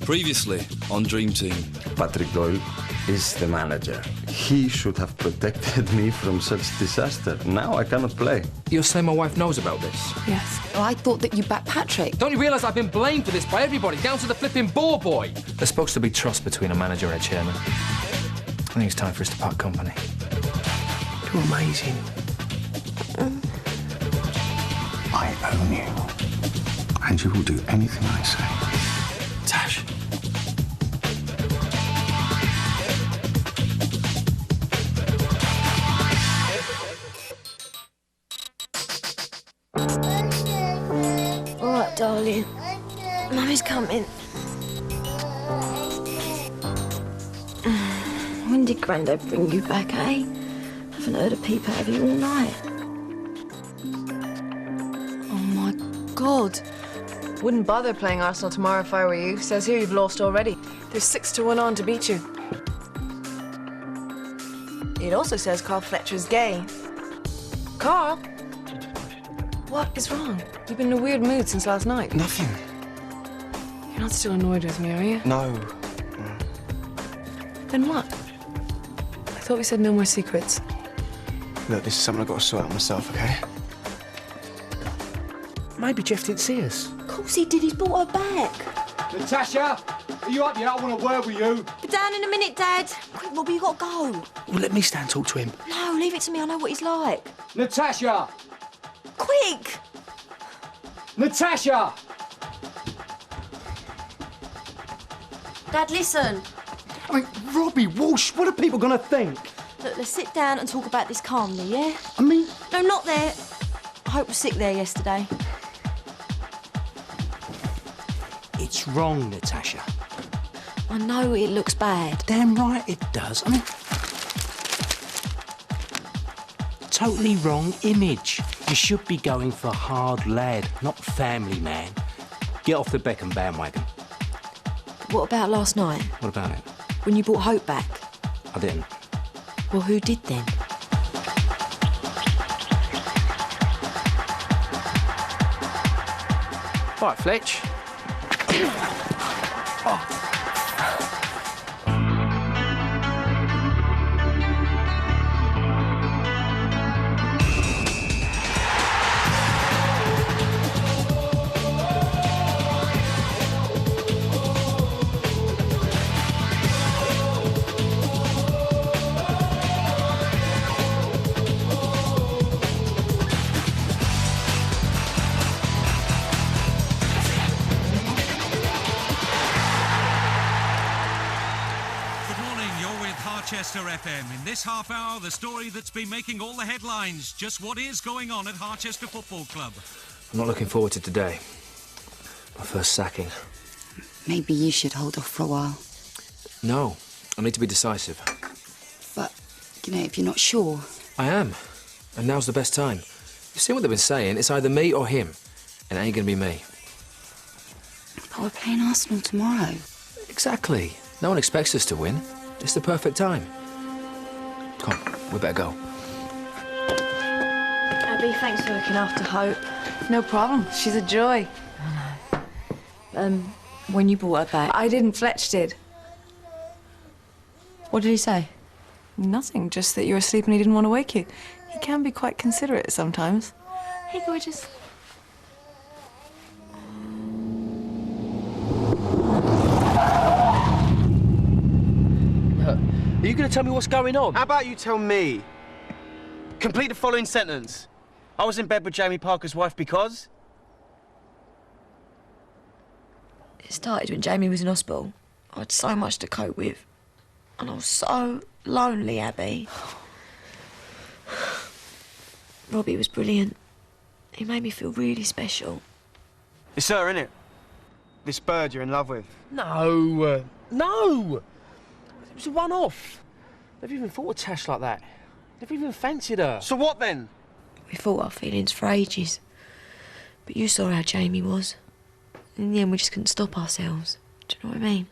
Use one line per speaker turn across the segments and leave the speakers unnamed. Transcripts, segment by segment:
Previously on Dream Team.
Patrick Doyle is the manager. He should have protected me from such disaster. Now I cannot play.
You're saying my wife knows about this?
Yes.
Oh, I thought that you backed Patrick.
Don't you realise I've been blamed for this by everybody, down to the flipping ball boy? There's supposed to be trust between a manager and a chairman. I think it's time for us to part company.
You're amazing.
I own you. And you will do anything I say.
Tash.
All right, darling. Mummy's coming. When did Grandad bring you back, eh? Haven't heard a peep out of you all night.
Oh, my God.
Wouldn't bother playing Arsenal tomorrow if I were you. Says here you've lost already. There's 6-1 on to beat you. It also says Carl Fletcher's gay. Carl? What is wrong? You've been in a weird mood since last night.
Nothing.
You're not still annoyed with me, are you?
No.
Then what? I thought we said no more secrets.
Look, this is something I've got to sort out myself, OK? Maybe Jeff didn't see us.
Of course he did. He's brought her back.
Natasha, are you up yet? I want a word with you.
Be down in a minute, Dad. Quick, Robbie, you got to go.
Well, let me stand and talk to him.
No, leave it to me. I know what he's like.
Natasha!
Quick!
Natasha!
Dad, listen.
I mean, Robbie, Walsh, what are people going to think?
Look, let's sit down and talk about this calmly, yeah?
I mean...
No, not there. I hope we're sick there yesterday.
It's wrong, Natasha.
I know it looks bad.
Damn right it does. I mean... Totally wrong image. You should be going for hard lad, not family man. Get off the Beckham bandwagon.
What about last night?
What about it?
When you brought Hope back?
I didn't.
Well, who did then?
Right, Fletch.
Harchester FM. In this half hour, the story that's been making all the headlines. Just what is going on at Harchester Football Club.
I'm not looking forward to today. My first sacking.
Maybe you should hold off for a while.
No, I need to be decisive.
But, you know, if you're not sure...
I am. And now's the best time. You've seen what they've been saying. It's either me or him. And it ain't going to be me.
But we're playing Arsenal tomorrow.
Exactly. No one expects us to win. It's the perfect time. Come on, we better go.
Abby, thanks for looking after Hope.
No problem. She's a joy.
I know. When you brought her back...
I didn't. Fletch did.
What did he say?
Nothing, just that you were asleep and he didn't want to wake you. He can be quite considerate sometimes.
Hey, gorgeous.
Are you going to tell me what's going on? How about you tell me? Complete the following sentence. I was in bed with Jamie Parker's wife because...
It started when Jamie was in hospital. I had so much to cope with. And I was so lonely, Abby. Robbie was brilliant. He made me feel really special.
It's her, innit? This bird you're in love with.
No! No! It was a one-off. Never even thought of Tash like that. Never even fancied her.
So what then?
We fought our feelings for ages. But you saw how Jamie was. In the end, we just couldn't stop ourselves. Do you know what I mean?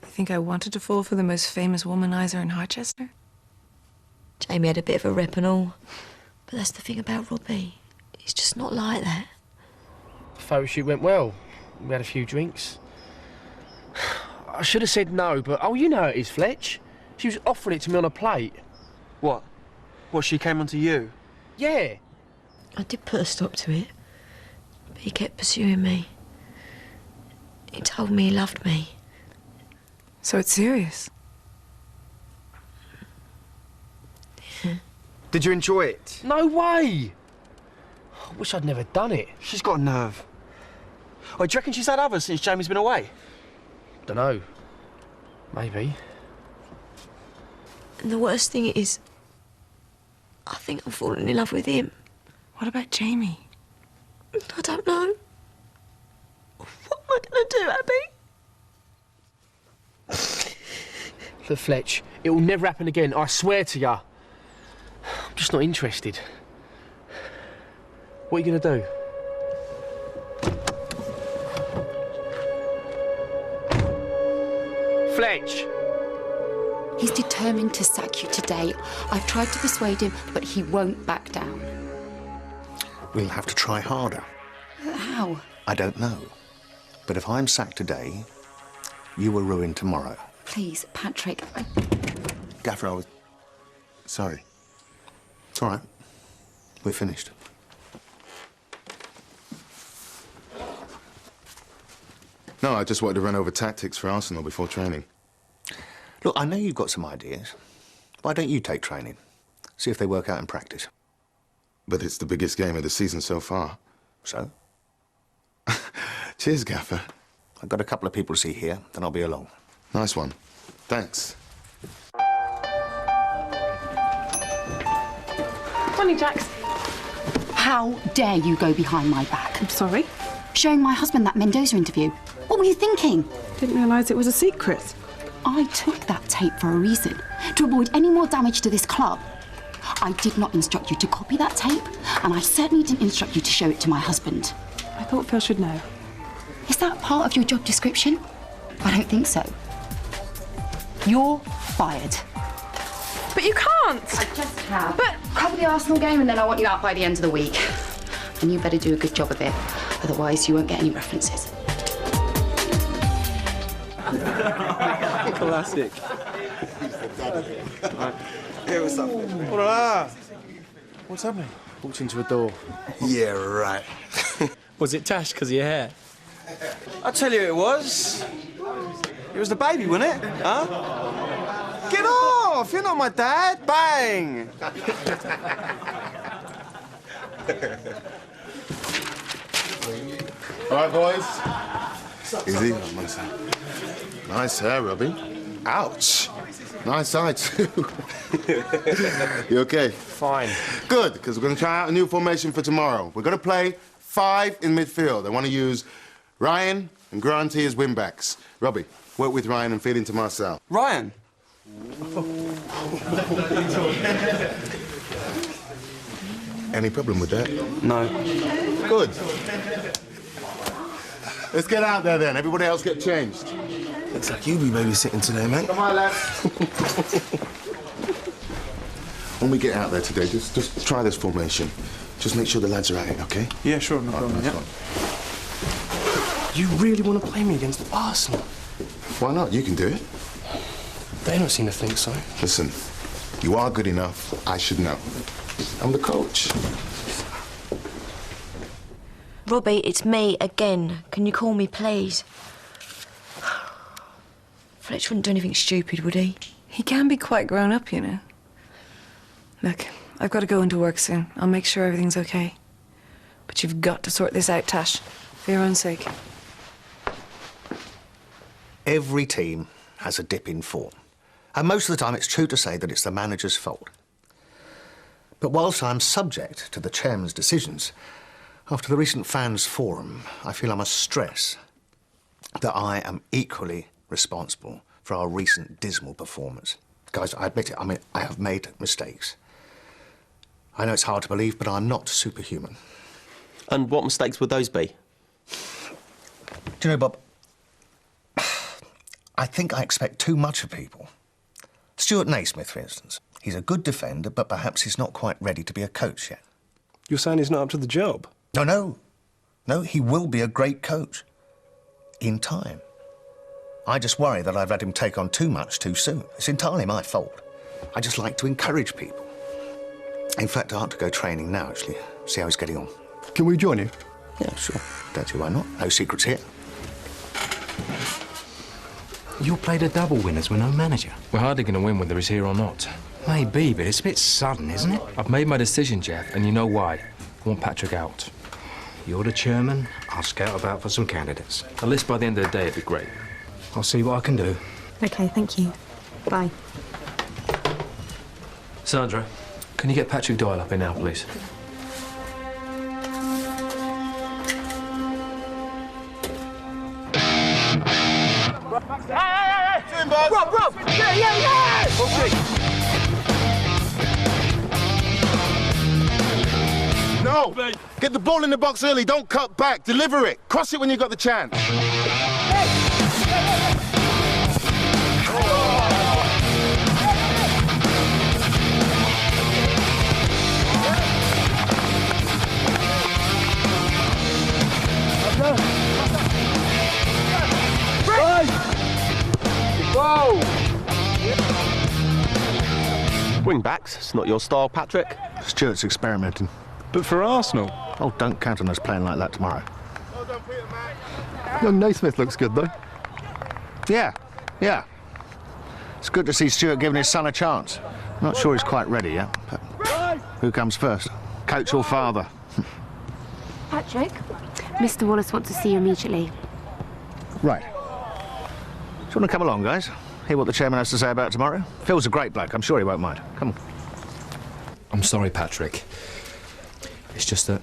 You think I wanted to fall for the most famous womanizer in Harchester?
Jamie had a bit of a rep and all. But that's the thing about Robbie. He's just not like that.
The photo shoot went well. We had a few drinks.
I should have said no, but... Oh, you know how it is, Fletch. She was offering it to me on a plate. What? What, she came onto you? Yeah.
I did put a stop to it, but he kept pursuing me. He told me he loved me.
So it's serious?
Yeah.
Did you enjoy it? No way! I wish I'd never done it. She's got a nerve. Oh, do you reckon she's had others since Jamie's been away? Dunno. Maybe.
And the worst thing is, I think I'm falling in love with him.
What about Jamie?
I don't know. What am I going to do, Abby?
Look, Fletch, it will never happen again, I swear to ya. I'm just not interested. What are you going to do? Fletch!
He's determined to sack you today. I've tried to persuade him, but he won't back down.
We'll have to try harder.
How?
I don't know. But if I'm sacked today, you will ruin tomorrow.
Please, Patrick,
Gaffer, I was... Sorry. It's all right. We're finished.
No, I just wanted to run over tactics for Arsenal before training.
Look, I know you've got some ideas. Why don't you take training? See if they work out in practice.
But it's the biggest game of the season so far.
So?
Cheers, Gaffer.
I've got a couple of people to see here, then I'll be along.
Nice one. Thanks.
Morning, Jax.
how dare you go behind my back?
I'm sorry?
Showing my husband that Mendoza interview. What were you thinking?
Didn't realise it was a secret.
I took that tape for a reason. To avoid any more damage to this club. I did not instruct you to copy that tape, and I certainly didn't instruct you to show it to my husband.
I thought Phil should know.
Is that part of your job description? I don't think so. You're fired.
But you can't!
I just have. But cover the Arsenal game and then I want you out by the end of the week. And you better do a good job of it. Otherwise, you won't get any references.
Classic.
Hey, what's up?
Hola. What's happening? Walked into a door.
Yeah, right.
Was it Tash because of your hair?
I'll tell you who it was. It was the baby, wasn't it? Huh? Get off! You're not my dad. Bang!
All right, boys. Easy. Nice hair, Robbie. Ouch. Nice eye, too. You okay?
Fine.
Good, because we're going to try out a new formation for tomorrow. We're going to play 5 in midfield. I want to use Ryan and Granty as wing-backs. Robbie, work with Ryan and feed into Marcel.
Ryan?
Any problem with that?
No.
Good. Let's get out there, then. Everybody else get changed.
Looks like you be babysitting today, mate.
Come on, lads. When we get out there today, just try this formation. Just make sure the lads are at it, OK?
Yeah, sure, no problem.
Nice
one. You really want to play me against Arsenal?
Why not? You can do it.
They don't seem to think so.
Listen, you are good enough. I should know. I'm the coach.
Robbie, it's me again. Can you call me, please? Fletch wouldn't do anything stupid, would he?
He can be quite grown up, you know. Look, I've got to go into work soon. I'll make sure everything's okay. But you've got to sort this out, Tash. For your own sake.
Every team has a dip in form. And most of the time it's true to say that it's the manager's fault. But whilst I'm subject to the chairman's decisions, after the recent fans' forum, I feel I must stress that I am equally responsible for our recent dismal performance. Guys, I admit it, I have made mistakes. I know it's hard to believe, but I'm not superhuman.
And what mistakes would those be?
Do you know, Bob, I think I expect too much of people. Stuart Naismith, for instance. He's a good defender, but perhaps he's not quite ready to be a coach yet.
You're saying he's not up to the job?
No, he will be a great coach. In time. I just worry that I've let him take on too much too soon. It's entirely my fault. I just like to encourage people. In fact, I ought to go training now, actually. See how he's getting on.
Can we join you?
Yeah, sure. Don't see why not. No secrets here.
You played a double winners with no manager.
We're hardly going to win whether he's here or not.
Maybe, but it's a bit sudden, isn't it?
I've made my decision, Jeff, and you know why. I want Patrick out.
You're the chairman. I'll scout about for some candidates.
A list by the end of the day would be great.
I'll see what I can do.
OK, thank you. Bye.
Sandra, can you get Patrick Doyle up here now, please?
Rob! Yeah!
No! Get the ball in the box early, don't cut back. Deliver it. Cross it when you got the chance.
Wing backs, it's not your style, Patrick.
Stuart's experimenting.
But for Arsenal.
Oh, don't count on us playing like that tomorrow.
Young Naismith looks good, though.
Yeah. It's good to see Stuart giving his son a chance. Not sure he's quite ready yet, but who comes first? Coach or father?
Patrick, Mr. Wallace wants to see you immediately.
Right. Do you want to come along, guys? Hear what the chairman has to say about tomorrow? Phil's a great bloke. I'm sure he won't mind. Come on.
I'm sorry, Patrick. It's just that...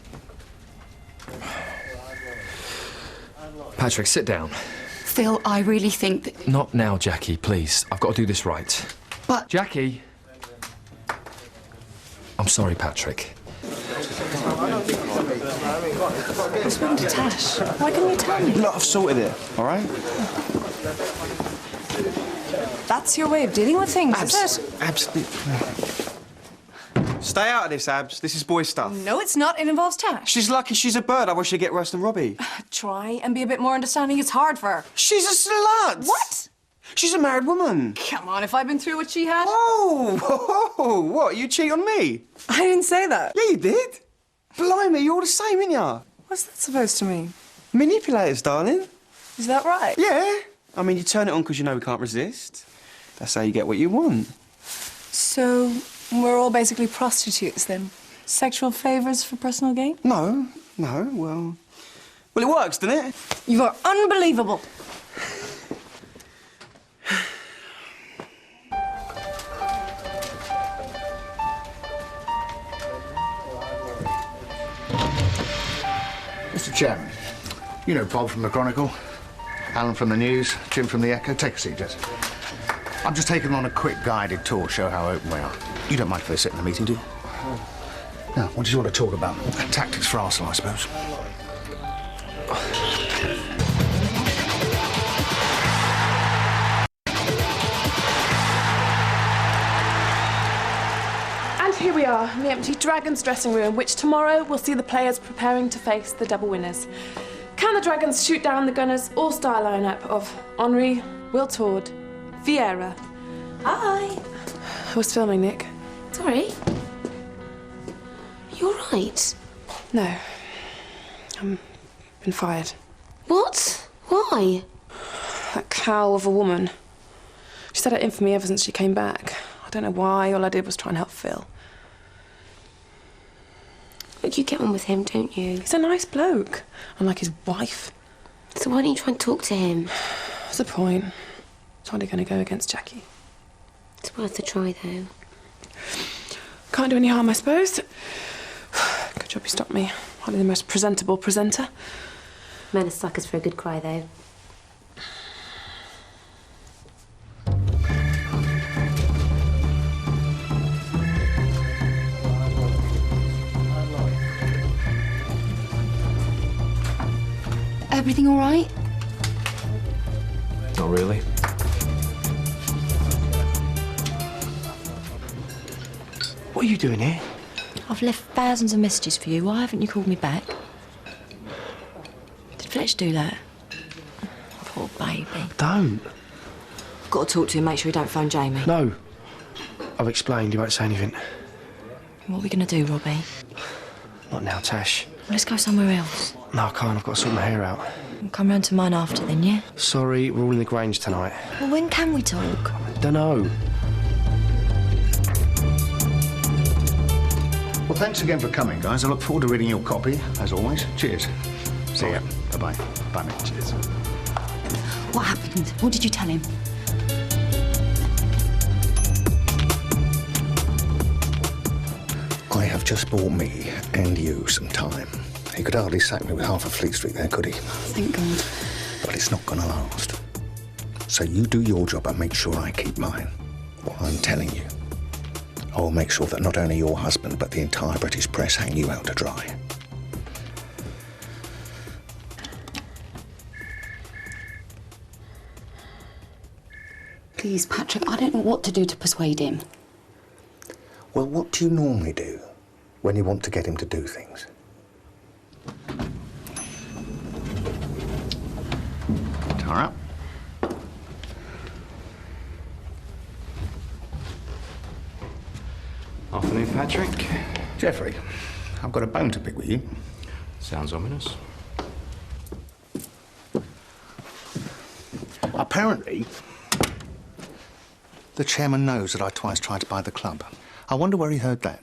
Patrick, sit down.
Phil, I really think that...
Not now, Jackie, please. I've got to do this right.
But...
Jackie! I'm sorry, Patrick.
What's wrong to Tash? Why couldn't you tell me?
Look, I've sorted it, all right?
That's your way of dealing with things, is it?
Absolutely. Stay out of this, Abs. This is boy stuff.
No, it's not. It involves Tash.
She's lucky she's a bird. I wish she'd get worse than Robbie.
Try and be a bit more understanding. It's hard for her.
She's a slut!
What?
She's a married woman.
Come on, if I've been through what she had...
Oh, what? You cheat on me?
I didn't say that.
Yeah, you did. Blimey, you're all the same, ain't ya?
What's that supposed to mean?
Manipulators, darling.
Is that right?
Yeah. I mean, you turn it on because you know we can't resist. That's how you get what you want.
So, we're all basically prostitutes, then? Sexual favours for personal gain?
No, well, it works, doesn't it?
You are unbelievable.
Mr. Chairman, you know Bob from the Chronicle, Alan from the News, Jim from the Echo. Take a seat, Jess. I'm just taking them on a quick guided tour, show how open we are. You don't mind if they sit in the meeting, do you? Now, what did you want to talk about? Tactics for Arsenal, I suppose.
And here we are in the empty Dragons dressing room, which tomorrow will see the players preparing to face the double winners. Can the Dragons shoot down the Gunners' all-star lineup of Henry, Will Todd, Vieira?
Hi.
I was filming, Nick.
Sorry. You all right?
No. I've been fired.
What? Why?
That cow of a woman. She's had it in for me ever since she came back. I don't know why. All I did was try and help Phil.
But you get on with him, don't you?
He's a nice bloke, unlike his wife.
So why don't you try and talk to him?
What's the point? It's hardly going to go against Jackie.
It's worth a try, though.
Can't do any harm, I suppose. Good job you stopped me. Hardly the most presentable presenter.
Men are suckers for a good cry, though.
Everything all right?
Not really.
What are you doing here?
I've left thousands of messages for you. Why haven't you called me back? Did Fletch do that? Poor baby.
Don't.
Got to talk to him, make sure he don't phone Jamie.
No. I've explained, he won't say anything.
What are we going to do, Robbie?
Not now, Tash.
Well, let's go somewhere else.
No, I can't. I've got to sort my hair out.
We'll come round to mine after then, yeah?
Sorry, we're all in the Grange tonight.
Well, when can we talk?
Dunno.
Well, thanks again for coming, guys. I look forward to reading your copy, as always. Cheers. See ya. Bye-bye. Bye, mate. Cheers.
What happened? What did you tell him?
I have just bought me and you some time. He could hardly sack me with half of Fleet Street there, could he?
Thank God.
But it's not gonna last. So you do your job and make sure I keep mine. What I'm telling you. I will make sure that not only your husband, but the entire British press hang you out to dry.
Please, Patrick, I don't know what to do to persuade him.
Well, what do you normally do when you want to get him to do things? Tara?
Afternoon, Patrick.
Geoffrey, I've got a bone to pick with you.
Sounds ominous.
Apparently, the chairman knows that I twice tried to buy the club. I wonder where he heard that.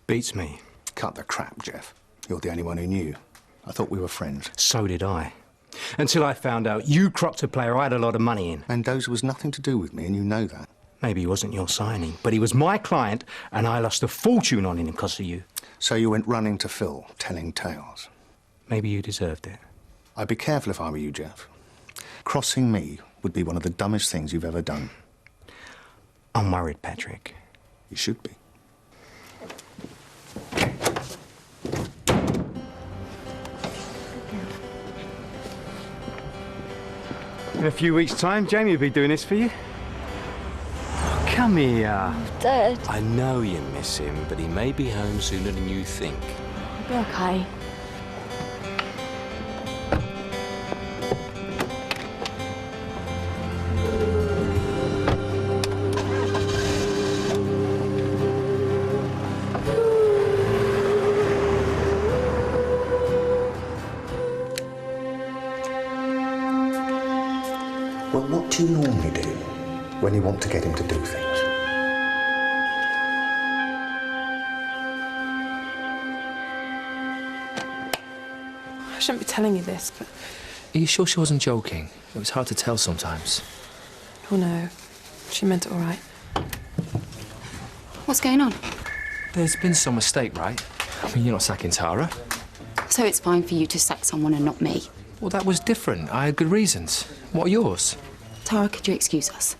Beats me.
Cut the crap, Jeff. You're the only one who knew. I thought we were friends.
So did I. Until I found out you cropped a player I had a lot of money in.
Mendoza was nothing to do with me, and you know that.
Maybe he wasn't your signing, but he was my client, and I lost a fortune on him because of you.
So you went running to Phil, telling tales.
Maybe you deserved it.
I'd be careful if I were you, Jeff. Crossing me would be one of the dumbest things you've ever done.
I'm worried, Patrick.
You should be.
In a few weeks' time, Jamie will be doing this for you. Come here.
Dad.
I know you miss him, but he may be home sooner than you think.
I'll be okay.
Well, what do you normally do when you want to get him to do things?
I shouldn't be telling you this, but...
Are you sure she wasn't joking? It was hard to tell sometimes.
Oh, no. She meant it all right.
What's going on?
There's been some mistake, right? I mean, you're not sacking Tara.
So it's fine for you to sack someone and not me?
Well, that was different. I had good reasons. What are yours?
Tara, could you excuse us?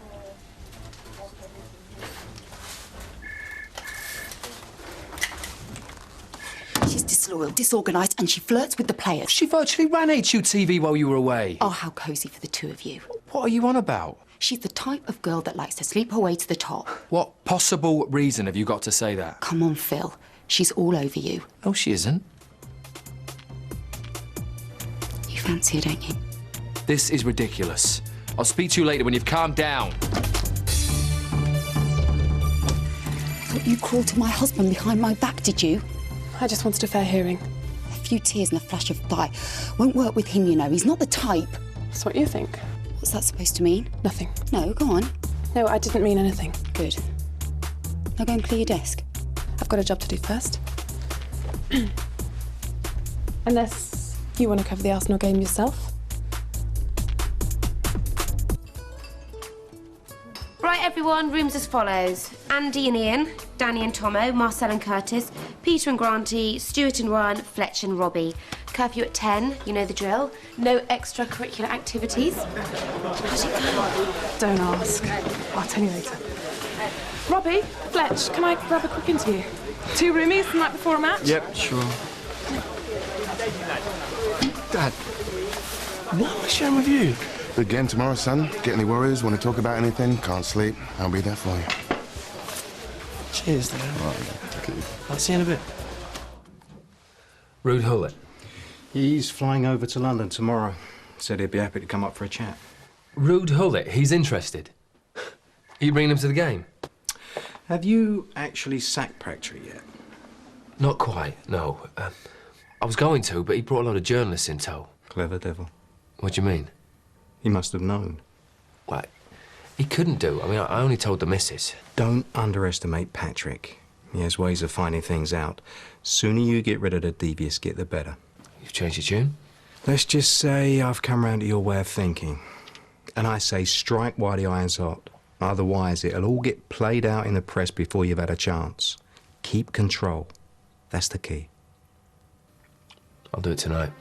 She's disloyal, disorganised, and she flirts with the players.
She virtually ran HUTV while you were away.
Oh, how cosy for the two of you.
What are you on about?
She's the type of girl that likes to sleep her way to the top.
What possible reason have you got to say that?
Come on, Phil. She's all over you.
No, she isn't.
You fancy her, don't you?
This is ridiculous. I'll speak to you later when you've calmed down.
Thought you crawled to my husband behind my back, did you?
I just wanted a fair hearing.
A few tears and a flash of dye. Won't work with him, you know. He's not the type.
That's what you think.
What's that supposed to mean?
Nothing.
No, go on.
No, I didn't mean anything.
Good. Now go and clear your desk.
I've got a job to do first. Unless you want to cover the Arsenal game yourself.
Right, everyone, rooms as follows. Andy and Ian, Danny and Tomo, Marcel and Curtis, Peter and Granty, Stuart and Ryan, Fletch and Robbie. Curfew at 10, you know the drill. No extracurricular activities. How's it going?
Don't ask. I'll tell you later. Robbie, Fletch, can I grab a quick interview? 2 roomies the night before a match?
Yep, sure.
Dad, what was wrong with you?
Big game tomorrow, son. Get any worries? Want to talk about anything? Can't sleep? I'll be there for you.
Cheers, Dad.
Okay.
I'll see you in a bit.
Rude Hullet.
He's flying over to London tomorrow. Said he'd be happy to come up for a chat.
Rude Hullet, he's interested. Are you bringing him to the game?
Have you actually sacked Patrick yet?
Not quite, no. I was going to, but he brought a lot of journalists in tow.
Clever devil.
What do you mean?
He must have known.
What? He couldn't do. I mean, I only told the missus.
Don't underestimate Patrick. He has ways of finding things out. Sooner you get rid of the devious git, the better.
You've changed your tune?
Let's just say I've come round to your way of thinking. And I say strike while the iron's hot. Otherwise, it'll all get played out in the press before you've had a chance. Keep control. That's the key.
I'll do it tonight.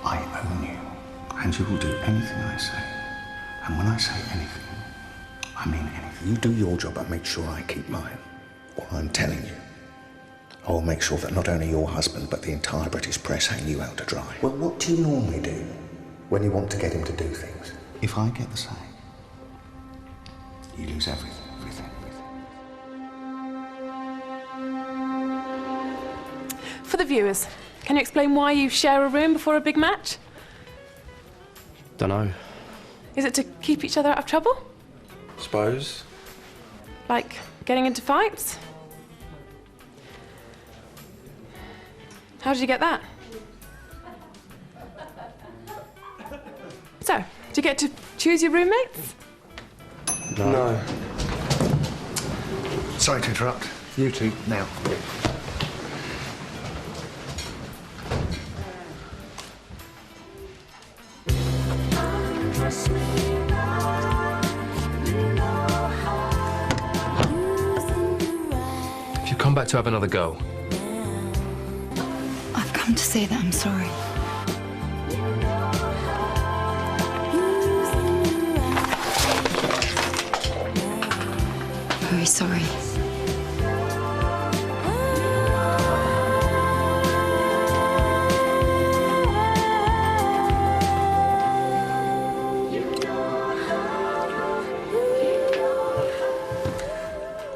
I own you, and you will do anything I say. And when I say anything, I mean anything. You do your job and make sure I keep mine. Or I'm telling you, I will make sure that not only your husband, but the entire British press hang you out to dry. Well, what do you normally do when you want to get him to do things? If I get the say, you lose everything.
For the viewers, can you explain why you share a room before a big match?
Dunno.
Is it to keep each other out of trouble?
Suppose.
Like getting into fights? How did you get that? So, do you get to choose your roommates?
No.
Sorry to interrupt. You two, now.
If you come back to have another go,
I've come to say that I'm sorry. Very sorry.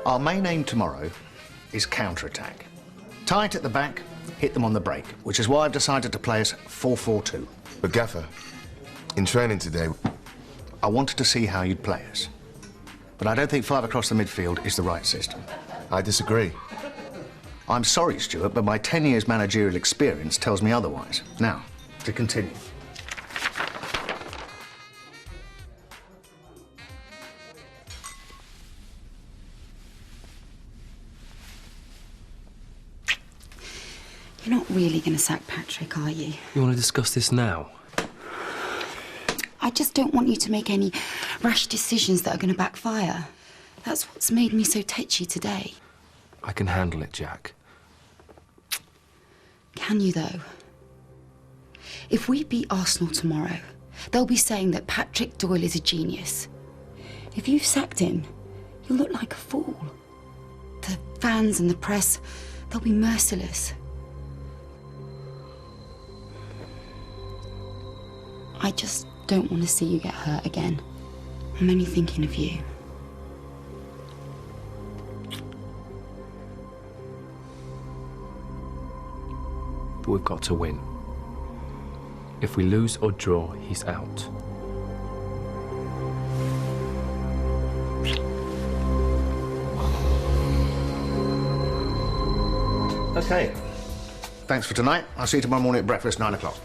Our main aim tomorrow is counter-attack. Tight at the back, hit them on the break, which is why I've decided to play us 4-4-2.
But Gaffer, in training today,
I wanted to see how you'd play us. But I don't think 5 across the midfield is the right system.
I disagree.
I'm sorry, Stuart, but my 10 years managerial experience tells me otherwise. Now, to continue.
You're not really going to sack Patrick, are you?
you want to discuss this now?
I just don't want you to make any rash decisions that are going to backfire. That's what's made me so tetchy today.
I can handle it, Jack.
Can you, though? If we beat Arsenal tomorrow, they'll be saying that Patrick Doyle is a genius. If you've sacked him, you'll look like a fool. The fans and the press, they'll be merciless. I just don't want to see you get hurt again. I'm only thinking of you.
But we've got to win. If we lose or draw, he's out.
OK. Thanks for tonight. I'll see you tomorrow morning at breakfast, 9 o'clock.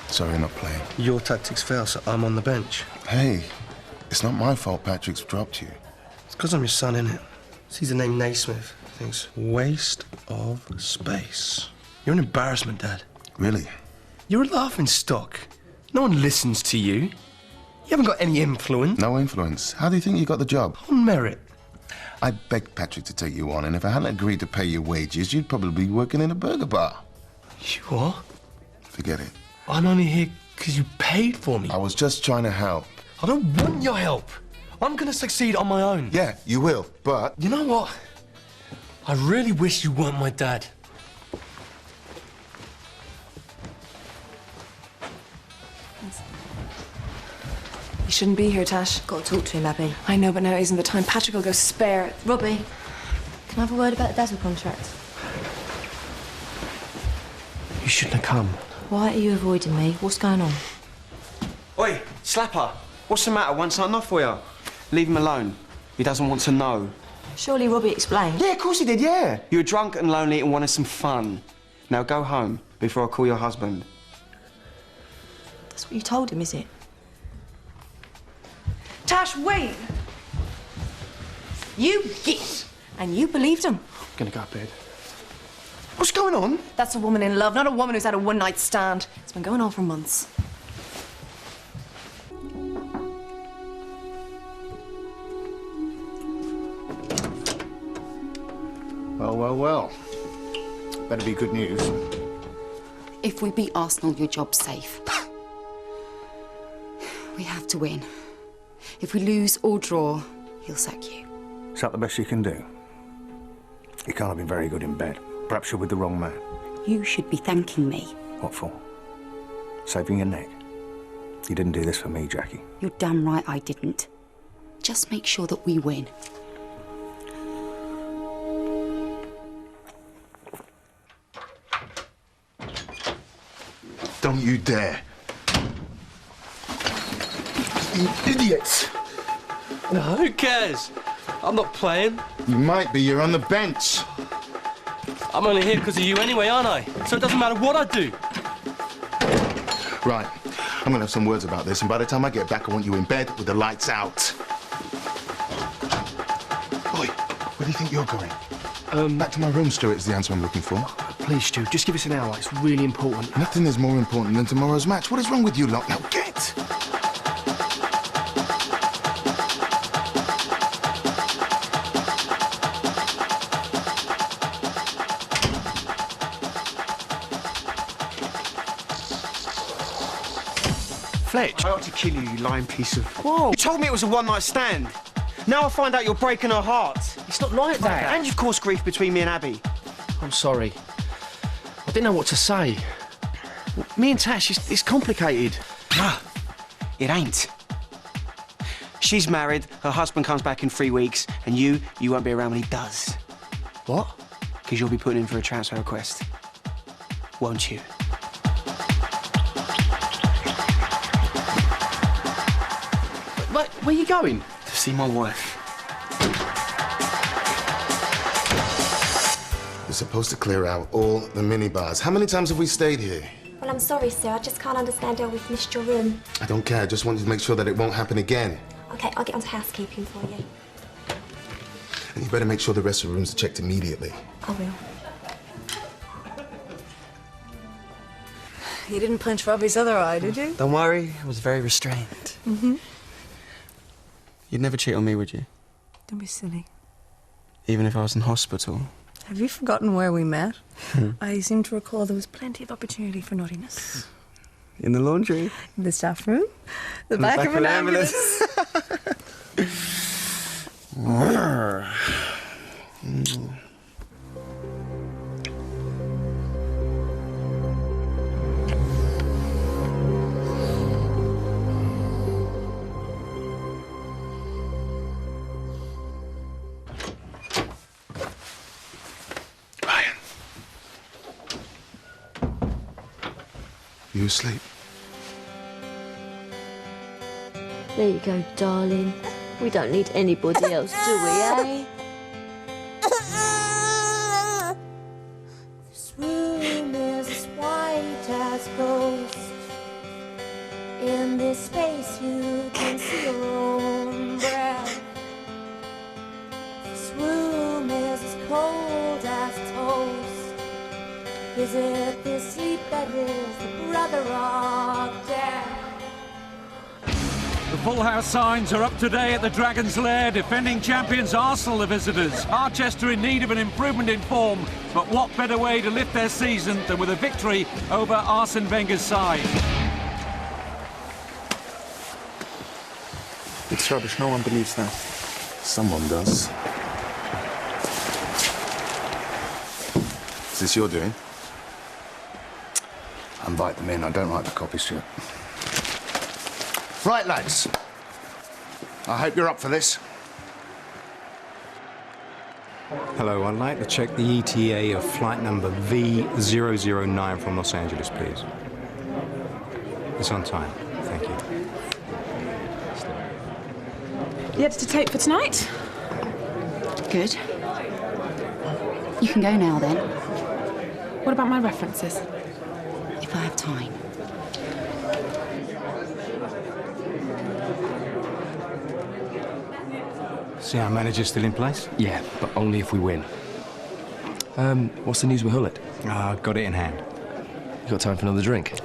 Sorry, not playing.
Your tactics fail, so I'm on the bench.
Hey, it's not my fault Patrick's dropped you.
It's because I'm your son, innit? Sees the name Naismith. Thinks, waste of space. You're an embarrassment, Dad.
Really?
You're a laughing stock. No one listens to you. You haven't got any influence.
No influence. How do you think you got the job?
On merit.
I begged Patrick to take you on, and if I hadn't agreed to pay your wages, you'd probably be working in a burger bar.
You what?
Forget it.
I'm only here because you paid for me.
I was just trying to help.
I don't want your help. I'm going to succeed on my own.
Yeah, you will, but...
You know what? I really wish you weren't my dad.
You shouldn't be here, Tash.
Got to talk to him, Abby.
I know, but now isn't the time. Patrick will go spare.
Robbie, Can I have a word about the Dazzle contract?
You shouldn't have come.
Why are you avoiding me? What's going on?
Oi, Slapper! What's the matter? Want something off for you? Leave him alone. He doesn't want to know.
Surely Robbie explained.
Yeah, of course he did, yeah. You were drunk and lonely and wanted some fun. Now go home before I call your husband.
That's what you told him, is it?
Tash, wait!
You git! And you believed him.
I'm gonna go to bed.
What's going on?
That's a woman in love, not a woman who's had a one-night stand. It's been going on for months.
Well, well, well. Better be good news.
If we beat Arsenal, your job's safe. We have to win. If we lose or draw, he'll sack you.
Is that the best you can do? You can't have been very good in bed. Perhaps you're with the wrong man.
You should be thanking me.
What for? Saving your neck? You didn't do this for me, Jackie.
You're damn right I didn't. Just make sure that we win.
Don't you dare. You idiots!
No, who cares? I'm not playing.
You might be, you're on the bench.
I'm only here because of you anyway, aren't I? So it doesn't matter what I do.
Right, I'm gonna have some words about this, and by the time I get back, I want you in bed with the lights out. Boy, where do you think you're going? Back to my room, Stuart, is the answer I'm looking for.
Please, Stu, just give us an hour. It's really important.
Nothing is more important than tomorrow's match. What is wrong with you lot? Now get!
Fletch, I ought to kill you, you lying piece of... Whoa! You told me it was a one-night stand. Now I find out you're breaking her heart.
It's not like that.
And you've caused grief between me and Abby.
I'm sorry. I didn't know what to say. Me and Tash, it's complicated.
It ain't. She's married, her husband comes back in 3 weeks, and you won't be around when he does.
What?
Because you'll be putting in for a transfer request. Won't you?
Where are you going?
To see my wife.
We're supposed to clear out all the minibars. How many times have we stayed here?
Well, I'm sorry, sir. I just can't understand how we've missed your room.
I don't care. I just want you to make sure that it won't happen again.
Okay, I'll get onto housekeeping for you.
And you better make sure the rest of the rooms are checked immediately.
I will.
You didn't punch Robbie's other eye, did you?
Don't worry, I was very restrained.
Mm-hmm.
You'd never cheat on me, would you?
Don't be silly.
Even if I was in hospital?
Have you forgotten where we met? I seem to recall there was plenty of opportunity for naughtiness.
In the laundry?
In the staff room? The back of an ambulance?
You asleep?
There you go, darling. We don't need anybody else, do we, eh?
This room is as white as ghost. In this space you can see your own breath. This room is as cold as toast. Is it this sleep that is the brother of death?
The full house signs are up today at the Dragon's Lair. Defending champions Arsenal, the visitors. Harchester in need of an improvement in form, but what better way to lift their season than with a victory over Arsene Wenger's side?
It's rubbish, no one believes that.
Someone does. Is this your doing?
I invite them in. I don't write the copy, Stuart. Right, lads. I hope you're up for this.
Hello, I'd like to check the ETA of flight number V009 from Los Angeles, please. It's on time. Thank you.
The editor tape for tonight?
Good. You can go now, then.
What about my references?
If I have time.
See our manager's still in place?
Yeah, but only if we win. What's the news with Hullet?
Got it in hand.
You got time for another drink?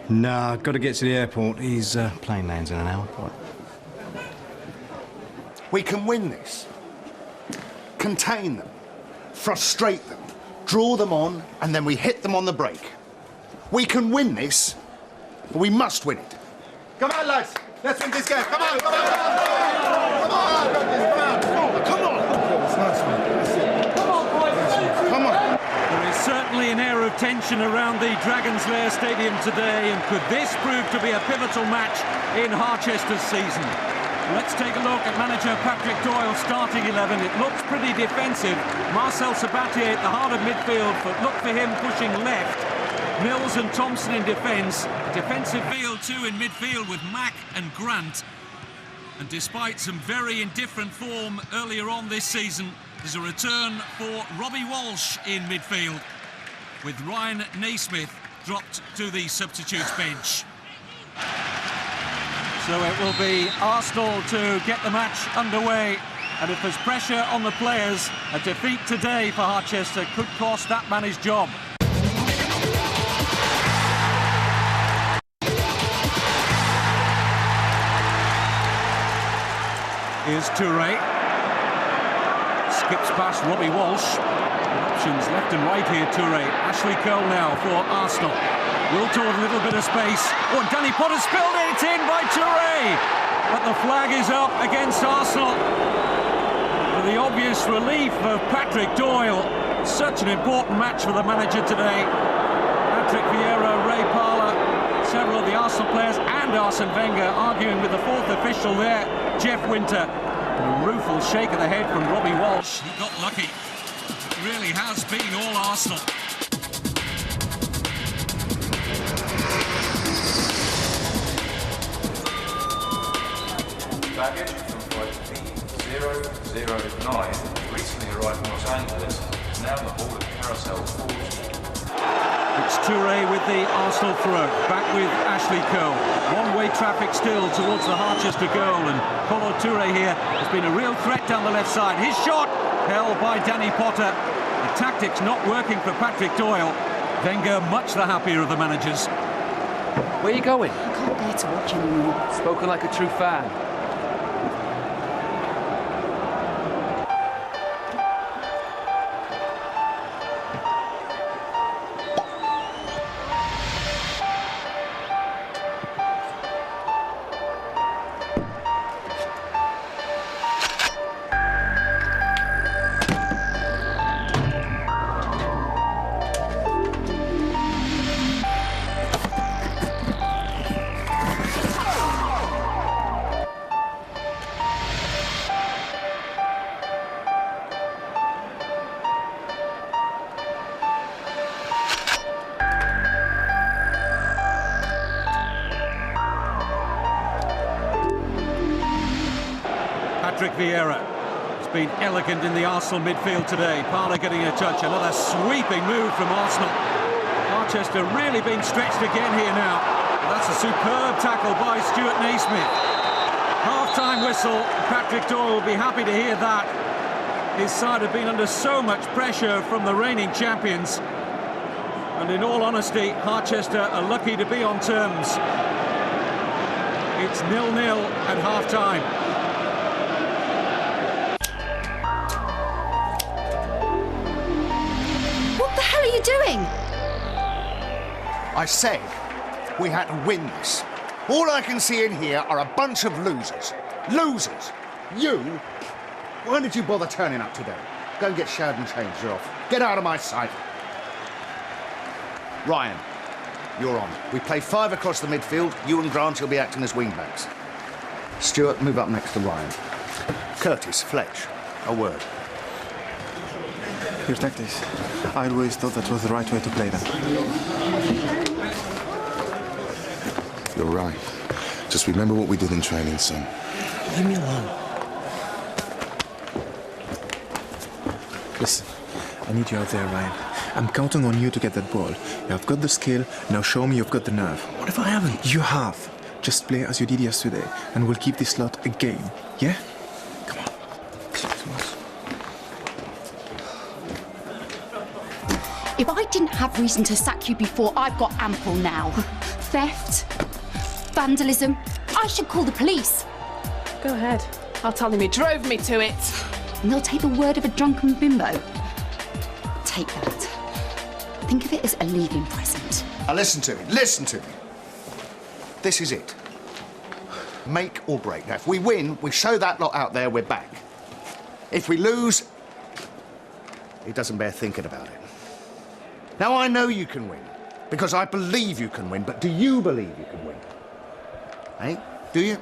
No, got to get to the airport. His plane lands in an hour. What?
We can win this. Contain them. Frustrate them. Draw them on, and then we hit them on the break. We can win this, but we must win it.
Come on, lads. Let's win this game. Come on, come on, come on. Come on, come on.
Come on. There is certainly an air of tension around the Dragons' Lair Stadium today, and could this prove to be a pivotal match in Harchester's season? Let's take a look at manager Patrick Doyle's starting 11. It looks pretty defensive. Marcel Sabatier at the heart of midfield, but look for him pushing left. Mills and Thompson in defence. Defensive field too in midfield with Mack and Grant. And despite some very indifferent form earlier on this season, there's a return for Robbie Walsh in midfield, with Ryan Naismith dropped to the substitutes bench. So it will be Arsenal to get the match underway. And if there's pressure on the players, a defeat today for Harchester could cost that man his job. Here's Touré. Skips past Robbie Walsh. Options left and right here, Touré. Ashley Cole now for Arsenal. Wiltord a little bit of space. Oh, and Danny Potter spilled it. It's in by Touré. But the flag is up against Arsenal. For the obvious relief of Patrick Doyle. Such an important match for the manager today. Patrick Vieira, Ray Parlour, several of the Arsenal players and Arsene Wenger arguing with the fourth official there, Jeff Winter. And a rueful shake of the head from Robbie Walsh. He got lucky. It really has been all Arsenal.
Baggage from flight V009 recently arrived in Los Angeles, now on the hall at Carousel 40.
It's Touré with the Arsenal throw, back with Ashley Cole. One-way traffic still towards the Harchester goal, and Kolo Touré here has been a real threat down the left side. His shot held by Danny Potter. The tactics not working for Patrick Doyle. Wenger much the happier of the managers.
Where are you going?
I can't bear to watch anymore.
Spoken like a true fan.
Patrick Vieira has been elegant in the Arsenal midfield today. Parlour getting a touch, another sweeping move from Arsenal. Harchester really being stretched again here now. That's a superb tackle by Stuart Naismith. Half-time whistle. Patrick Doyle will be happy to hear that. His side have been under so much pressure from the reigning champions. And in all honesty, Harchester are lucky to be on terms. It's 0-0 at half-time.
What the hell are you doing?
I said we had to win this. All I can see in here are a bunch of losers. Losers! You? Why did you bother turning up today? Go and get showered and changed. You're off. Get out of my sight. Ryan, you're on. We play 5 across the midfield. You and Grant will be acting as wing-backs. Stuart, move up next to Ryan. Curtis, Fletch, a word.
Here, take this. I always thought that was the right way to play them.
You're right. Just remember what we did in training, son.
Leave me alone.
Listen, I need you out there, Ryan. I'm counting on you to get that ball. You have got the skill, now show me you've got the nerve.
What if I haven't?
You have. Just play as you did yesterday, and we'll keep this lot a game, yeah?
If I didn't have reason to sack you before, I've got ample now. Theft, vandalism. I should call the police.
Go ahead. I'll tell them you drove me to it.
And they'll take the word of a drunken bimbo. Take that. Think of it as a leaving present.
Now listen to me, listen to me. This is it. Make or break. Now, if we win, we show that lot out there we're back. If we lose, it doesn't bear thinking about it. Now, I know you can win, because I believe you can win, but do you believe you can win? Eh? Do you?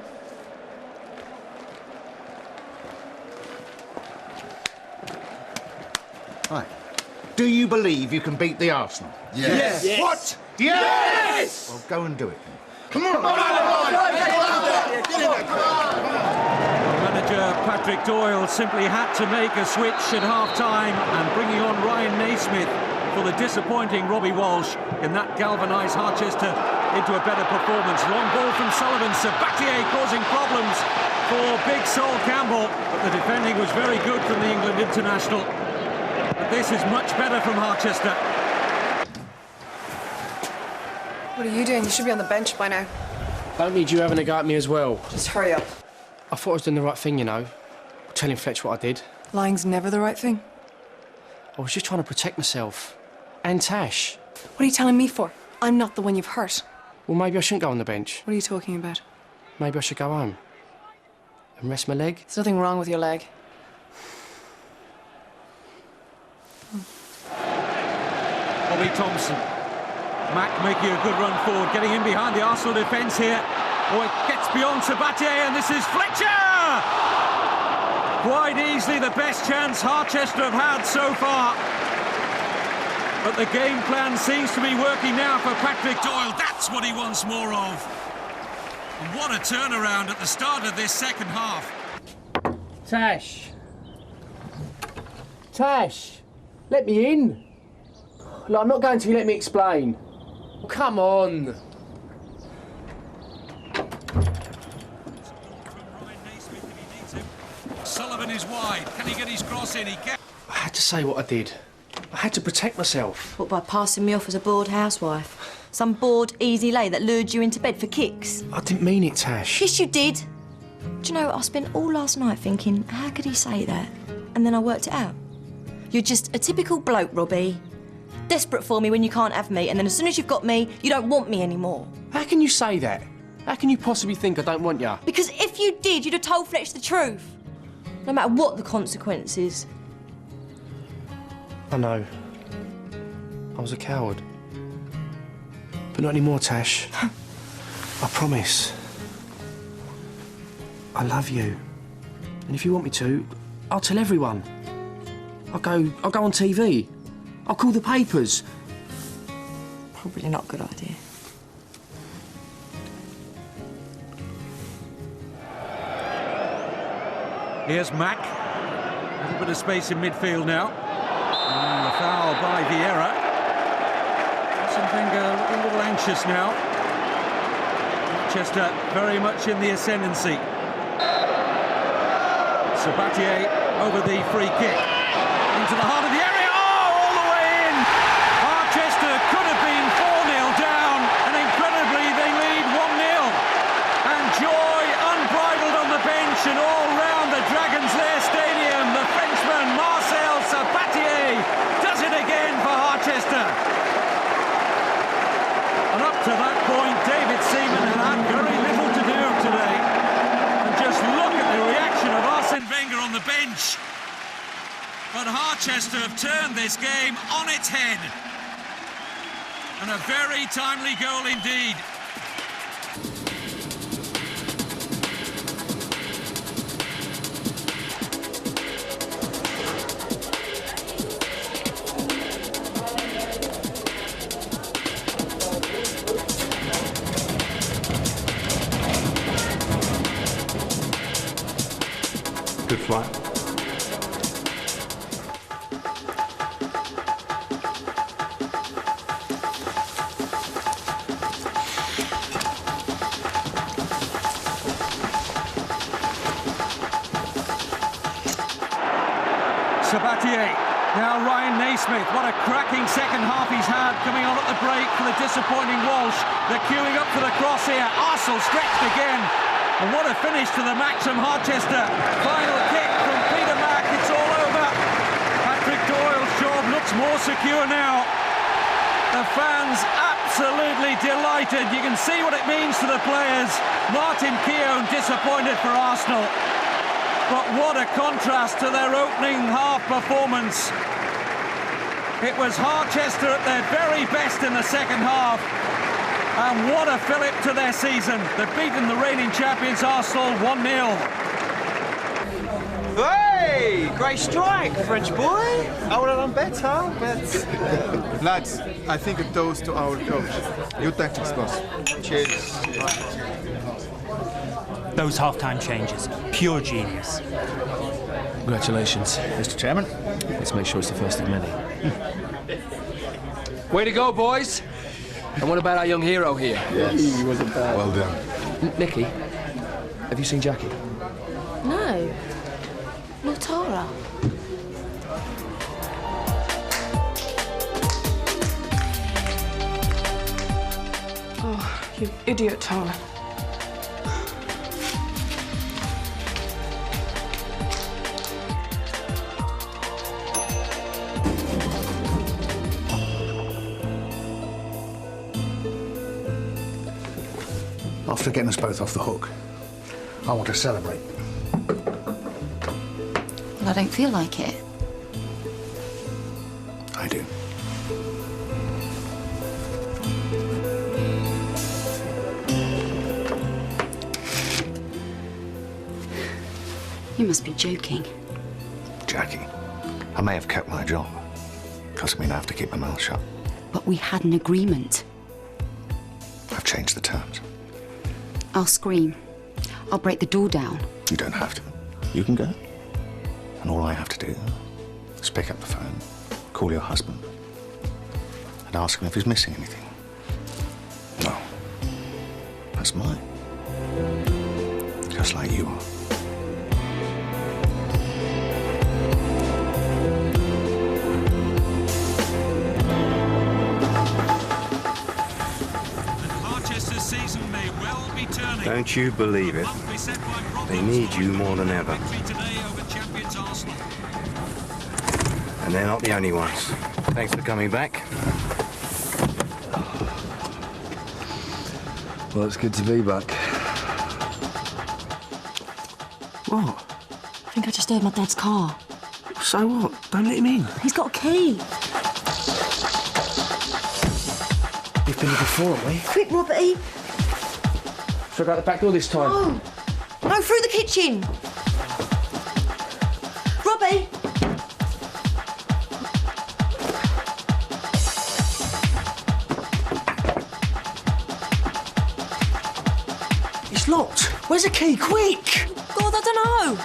Right. Do you believe you can beat the Arsenal?
Yes.
Yes. What? Yes! Well, go and do it. Come on!
Manager Patrick Doyle simply had to make a switch at half-time and bringing on Ryan Naismith for the disappointing Robbie Walsh in that galvanised Harchester into a better performance. Long ball from Sullivan, Sabatier causing problems for Big Sol Campbell, but the defending was very good from the England international. But this is much better from Harchester.
What are you doing? You should be on the bench by now.
Don't need you having a go at me as well.
Just hurry up.
I thought I was doing the right thing, you know. Telling Fletch what I did.
Lying's never the right thing.
I was just trying to protect myself. And Tash.
What are you telling me for? I'm not the one you've hurt.
Well, maybe I shouldn't go on the bench.
What are you talking about?
Maybe I should go home. And rest my leg.
There's nothing wrong with your leg.
Bobby Thompson. Mack making a good run forward, getting in behind the Arsenal defence here. Oh, it gets beyond Sabatier, and this is Fletcher! Quite easily the best chance Harchester have had so far. But the game plan seems to be working now for Patrick Doyle. That's what he wants more of. And what a turnaround at the start of this second half.
Tash. Tash. Let me in. Look, I'm not going to let me explain. Oh, come on.
Sullivan is wide. Can he get his cross in? He can.
I had to say what I did. I had to protect myself.
What, by passing me off as a bored housewife? Some bored, easy lay that lured you into bed for kicks?
I didn't mean it, Tash.
Yes, you did. Do you know, I spent all last night thinking, how could he say that? And then I worked it out. You're just a typical bloke, Robbie. Desperate for me when you can't have me, and then as soon as you've got me, you don't want me anymore.
How can you say that? How can you possibly think I don't want you?
Because if you did, you'd have told Fletch the truth. No matter what the consequences.
I know. I was a coward. But not anymore, Tash. I promise. I love you. And if you want me to, I'll tell everyone. I'll go on TV. I'll call the papers.
Probably not a good idea.
Here's Mack. A little bit of space in midfield now. And the foul by Vieira. Arsene Wenger a little anxious now. Manchester very much in the ascendancy. Sabatier over the free kick. Into the heart of the area. Oh, all the way in! Harchester could have been 4-0 down, and incredibly they lead 1-0. And joy unbridled on the bench and all round the Dragons' Lair Stadium. The Frenchman Marcel Sabatier does it again for Harchester. And up to that point, David Seaman had very little to do today. And just look at the reaction of Arsene Wenger on the bench. But Harchester have turned this game on its head. And a very timely goal indeed. Sabatier. Now Ryan Naismith. What a cracking second half he's had, coming on at the break for the disappointing Walsh. They're queuing up for the cross here. Arsenal stretched again. And what a finish to the Maxim Harchester. Final kick from Peter Mack. It's all over. Patrick Doyle's job looks more secure now. The fans absolutely delighted. You can see what it means to the players. Martin Keown disappointed for Arsenal. But what a contrast to their opening half performance. It was Harchester at their very best in the second half. And what a fillip to their season. They've beaten the reigning champions Arsenal 1-0.
Hey! Great strike, French boy. I would have done better, but...
Lads, I think a toast to our coach. Your tactics, boss.
Cheers.
Those half-time changes, pure genius.
Congratulations.
Mr. Chairman.
Let's make sure it's the first of many. Way to go, boys. And what about our young hero here?
Yes. He wasn't bad.
Well done. Nikki, have you seen Jackie?
No. Nor Tara.
Oh, you idiot, Tara.
After getting us both off the hook, I want to celebrate.
Well, I don't feel like it.
I do.
You must be joking.
Jackie, I may have kept my job. Doesn't mean I have to keep my mouth shut.
But we had an agreement.
I've changed the terms.
I'll scream. I'll break the door down.
You don't have to. You can go. And all I have to do is pick up the phone, call your husband, and ask him if he's missing anything. No. That's mine. Just like you are.
Don't you believe it? They need you more than ever. And they're not the only ones. Thanks for coming back.
Well, it's good to be back.
What?
I think I just heard my dad's car.
So what? Don't let him in.
He's got a key.
We've been here before, haven't we?
Quick, Robbie.
Should I go out the back door this time?
No. No, through the kitchen. Robbie.
It's locked. Where's the key? Quick!
God, I don't know.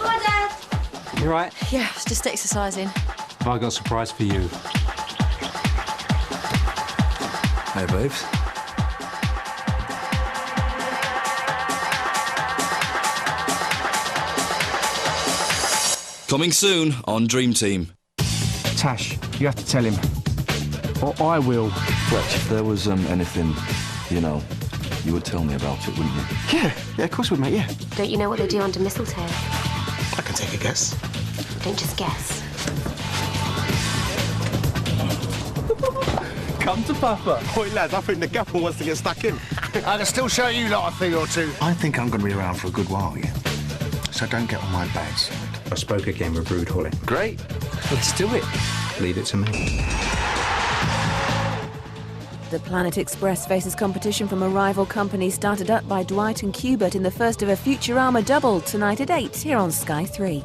Hi, Dad.
You right?
Yeah, I was just exercising.
I got a surprise for you.
Hey, babes.
Coming soon on Dream Team.
Tash, you have to tell him. Or I will.
Fletch, if there was anything, you know, you would tell me about it, wouldn't you?
Yeah, of course we would, mate, yeah.
Don't you know what they do under mistletoe?
I can take a guess.
Don't just guess.
Come to Papa. Oi, lads, I think the gaffer wants to get stuck in.
I can still show you lot a thing or two. I think I'm going to be around for a good while yet. So don't get on my bad side.
I spoke again with Rude Holly.
Great. Let's do it.
Leave it to me.
The Planet Express faces competition from a rival company started up by Dwight and Kubert in the first of a Futurama double tonight at 8 here on Sky 3.